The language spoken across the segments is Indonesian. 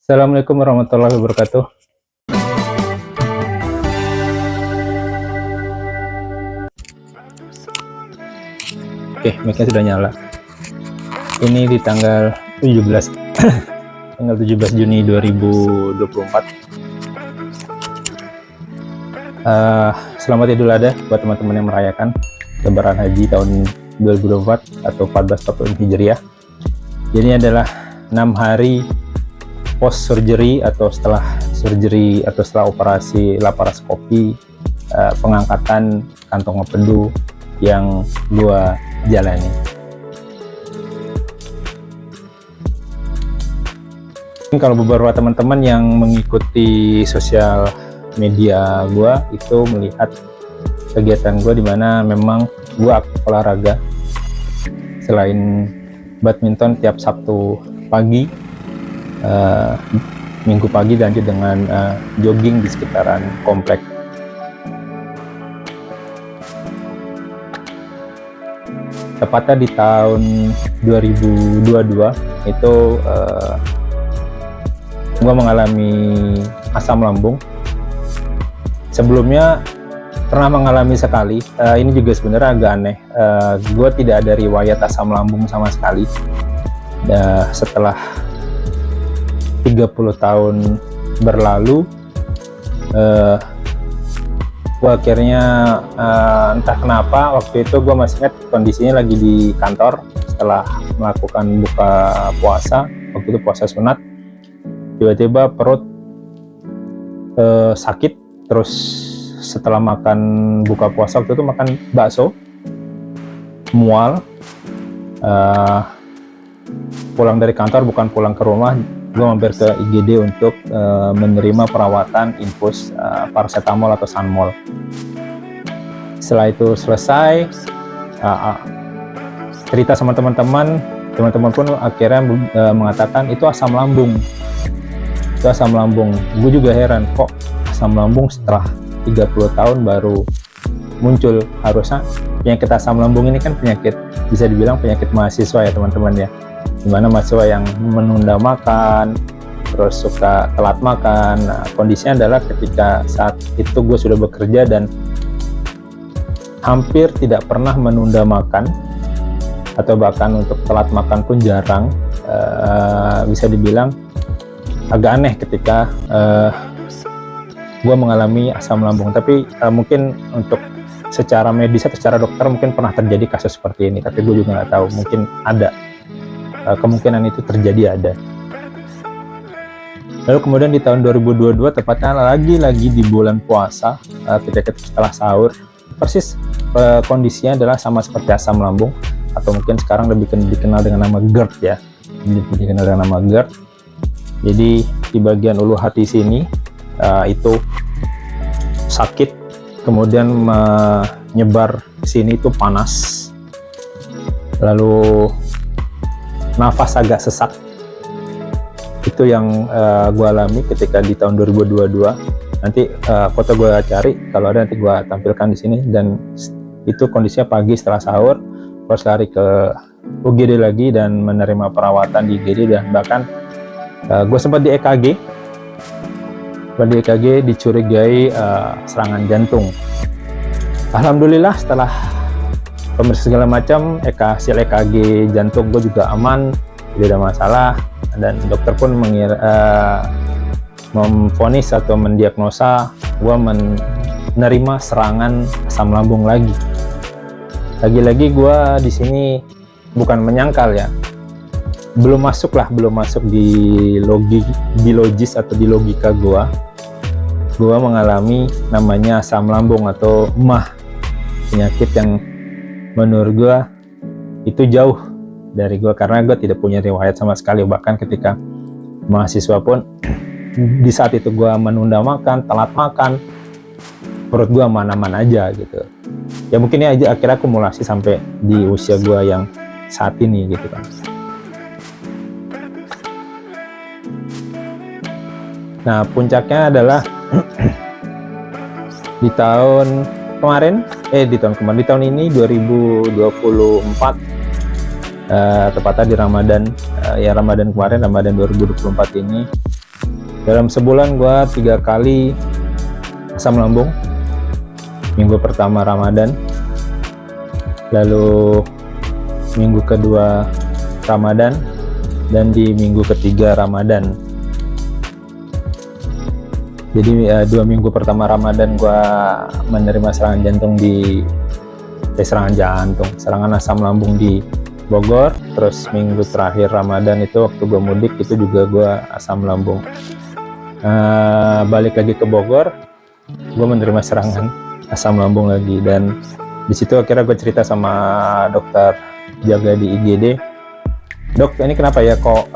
Assalamualaikum warahmatullahi wabarakatuh. Oke, mic-nya sudah nyala. Ini di tanggal 17 tanggal 17 Juni 2024. Selamat Idul Adha buat teman-teman yang merayakan Lebaran Haji tahun 2024 atau 1440 Hijriah. Jadi ini adalah 6 hari post surgery atau setelah surgery atau setelah operasi laparoskopi, pengangkatan kantong empedu yang gua jalani. Kalau beberapa teman-teman yang mengikuti sosial media gua itu melihat kegiatan gua di mana memang gua aktif olahraga. Selain badminton tiap Sabtu pagi, Minggu pagi lanjut dengan jogging di sekitaran komplek. Tepatnya di tahun 2022 itu gue mengalami asam lambung. Sebelumnya pernah mengalami sekali. Ini juga sebenarnya agak aneh. Gue tidak ada riwayat asam lambung sama sekali. Setelah 30 tahun berlalu, gue akhirnya entah kenapa waktu itu gue masih ingat kondisinya lagi di kantor setelah melakukan buka puasa. Waktu itu puasa sunat, tiba-tiba perut sakit. Terus setelah makan buka puasa waktu itu makan bakso, mual. Pulang dari kantor, bukan pulang ke rumah, gue mampir ke IGD untuk menerima perawatan infus paracetamol atau Sanmol. Setelah itu selesai, cerita sama teman-teman pun akhirnya mengatakan itu asam lambung. Itu asam lambung. Gue juga heran, kok asam lambung setelah 30 tahun baru muncul. Harusnya penyakit asam lambung ini kan penyakit, bisa dibilang penyakit mahasiswa ya teman-teman ya, dimana mahasiswa yang menunda makan, terus suka telat makan. Nah, kondisinya adalah ketika saat itu gue sudah bekerja dan hampir tidak pernah menunda makan, atau bahkan untuk telat makan pun jarang. Bisa dibilang agak aneh ketika gue mengalami asam lambung. Tapi mungkin untuk secara medis atau secara dokter mungkin pernah terjadi kasus seperti ini, tapi gue juga nggak tahu. Mungkin ada kemungkinan itu terjadi, ada. Lalu kemudian di tahun 2022, tepatnya lagi di bulan puasa, ketika setelah sahur, persis kondisinya adalah sama seperti asam lambung, atau mungkin sekarang lebih dikenal dengan nama GERD ya, dikenal dengan nama GERD. Jadi di bagian ulu hati sini itu sakit, kemudian menyebar sini itu panas, lalu nafas agak sesak. Itu yang gue alami ketika di tahun 2022. Nanti foto gue cari, kalau ada nanti gue tampilkan di sini. Dan itu kondisinya pagi setelah sahur, terus lari ke UGD lagi dan menerima perawatan di UGD. Dan bahkan gue sempat di EKG, dicurigai serangan jantung. Alhamdulillah setelah pemeriksaan segala macam, hasil EKG jantung gue juga aman, tidak ada masalah. Dan dokter pun memvonis atau mendiagnosa gue menerima serangan asam lambung lagi. Lagi-lagi gue di sini bukan menyangkal ya, belum masuk di logis atau di logika gue mengalami namanya asam lambung atau MAH, penyakit yang menurut gue itu jauh dari gue, karena gue tidak punya riwayat sama sekali. Bahkan ketika mahasiswa pun di saat itu gue menunda makan, telat makan, perut gue aman-aman aja gitu. Ya mungkin ini aja akhirnya akumulasi sampai di usia gue yang saat ini gitu kan. Nah, puncaknya adalah di tahun ini 2024, tepatnya di Ramadan, Ramadan kemarin, Ramadan 2024 ini Dalam sebulan gue 3 kali asam lambung. Minggu pertama Ramadan, lalu minggu kedua Ramadan, dan di minggu ketiga Ramadan. Jadi 2 minggu pertama Ramadan gue menerima serangan jantung serangan asam lambung di Bogor. Terus minggu terakhir Ramadan itu waktu gue mudik itu juga gue asam lambung. Balik lagi ke Bogor, gue menerima serangan asam lambung lagi, dan di situ akhirnya gue cerita sama dokter jaga di IGD, dok ini kenapa ya kok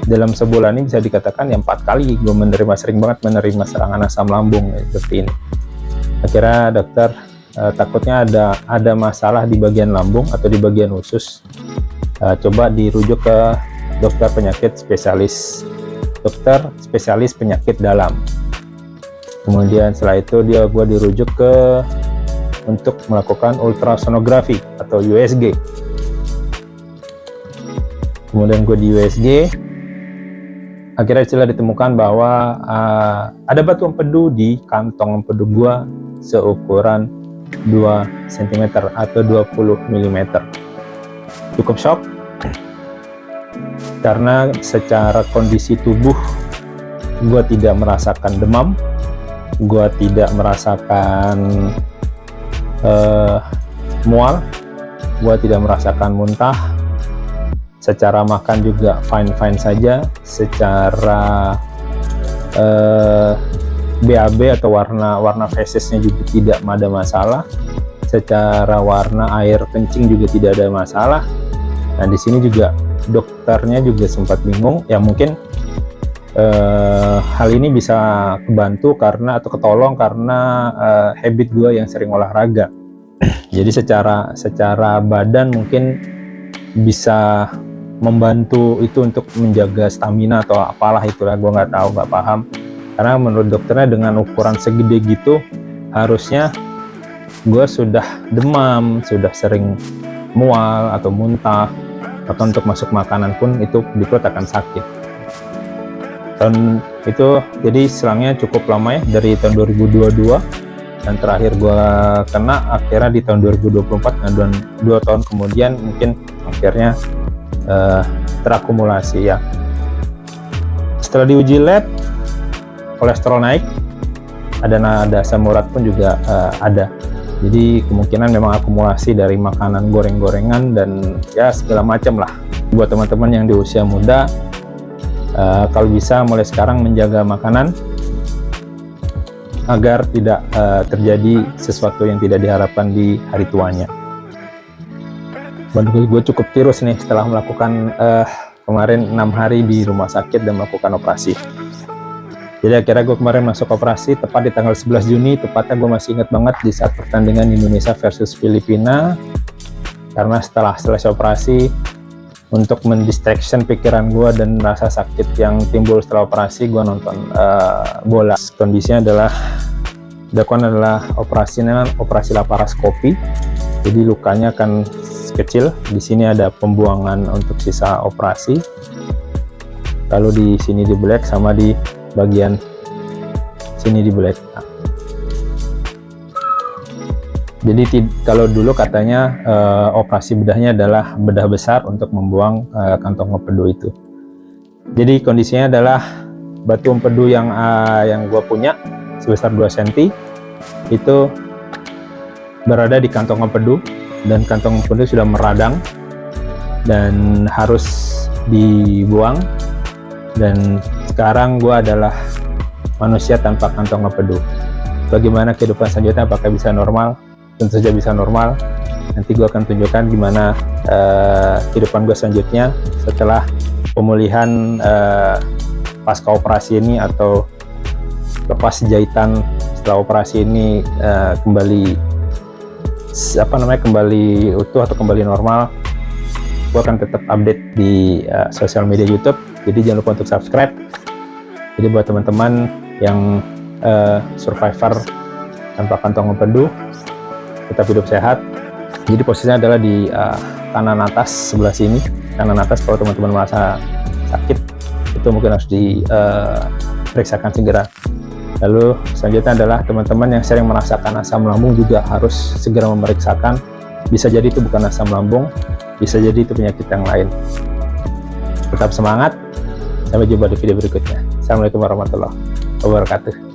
dalam sebulan ini bisa dikatakan yang 4 kali gue sering banget menerima serangan asam lambung seperti ini. Akhirnya dokter takutnya ada masalah di bagian lambung atau di bagian usus, coba dirujuk ke dokter spesialis penyakit dalam. Kemudian setelah itu gue dirujuk untuk melakukan ultrasonografi atau USG. Kemudian gue di USG, akhirnya setelah ditemukan bahwa ada batu empedu di kantong empedu gue seukuran 2 cm atau 20 mm. Cukup shock karena secara kondisi tubuh gue tidak merasakan demam, gue tidak merasakan mual, gue tidak merasakan muntah. Secara makan juga fine saja. Secara BAB atau warna fesesnya juga tidak ada masalah. Secara warna air kencing juga tidak ada masalah. Nah di sini juga dokternya juga sempat bingung, ya mungkin hal ini bisa kebantu atau ketolong karena habit gue yang sering olahraga. Jadi secara badan mungkin bisa membantu itu untuk menjaga stamina atau apalah itulah, gue nggak tahu, nggak paham. Karena menurut dokternya dengan ukuran segede gitu harusnya gue sudah demam, sudah sering mual atau muntah, atau untuk masuk makanan pun itu di perut akan sakit. Tahun itu jadi selangnya cukup lama ya, dari tahun 2022 dan terakhir gua kena akhirnya di tahun 2024, dan 2 tahun kemudian mungkin akhirnya terakumulasi ya. Setelah diuji lab, kolesterol naik, ada asam urat pun juga ada. Jadi kemungkinan memang akumulasi dari makanan goreng-gorengan dan ya segala macam lah. Buat teman-teman yang di usia muda, kalau bisa mulai sekarang menjaga makanan agar tidak terjadi sesuatu yang tidak diharapkan di hari tuanya. Gue cukup tirus nih setelah melakukan kemarin 6 hari di rumah sakit dan melakukan operasi. Jadi akhirnya gue kemarin masuk operasi tepat di tanggal 11 Juni, tepatnya gue masih ingat banget di saat pertandingan Indonesia versus Filipina. Karena setelah selesai operasi, untuk mendistraction pikiran gue dan rasa sakit yang timbul setelah operasi, gue nonton bola. Kondisinya adalah operasi laparoskopi, jadi lukanya akan kecil. Di sini ada pembuangan untuk sisa operasi, lalu di sini di black sama di bagian sini di black. Jadi kalau dulu katanya operasi bedahnya adalah bedah besar untuk membuang kantong empedu itu. Jadi kondisinya adalah batu empedu yang gue punya sebesar 2 cm itu berada di kantong empedu, dan kantong empedu sudah meradang dan harus dibuang. Dan sekarang gue adalah manusia tanpa kantong empedu. Bagaimana kehidupan selanjutnya, apakah bisa normal? Tentu saja bisa normal. Nanti gue akan tunjukkan gimana kehidupan gue selanjutnya setelah pemulihan pasca operasi ini, atau lepas jahitan setelah operasi ini kembali utuh atau kembali normal. Gue akan tetap update di sosial media YouTube. Jadi jangan lupa untuk subscribe. Jadi buat teman-teman yang survivor tanpa kantong empedu, tetap hidup sehat. Jadi posisinya adalah di kanan atas sebelah sini, kanan atas kalau teman-teman merasa sakit. itu mungkin harus diperiksakan segera. Lalu selanjutnya adalah teman-teman yang sering merasakan asam lambung juga harus segera memeriksakan. Bisa jadi itu bukan asam lambung, bisa jadi itu penyakit yang lain. Tetap semangat, sampai jumpa di video berikutnya. Assalamualaikum warahmatullahi wabarakatuh.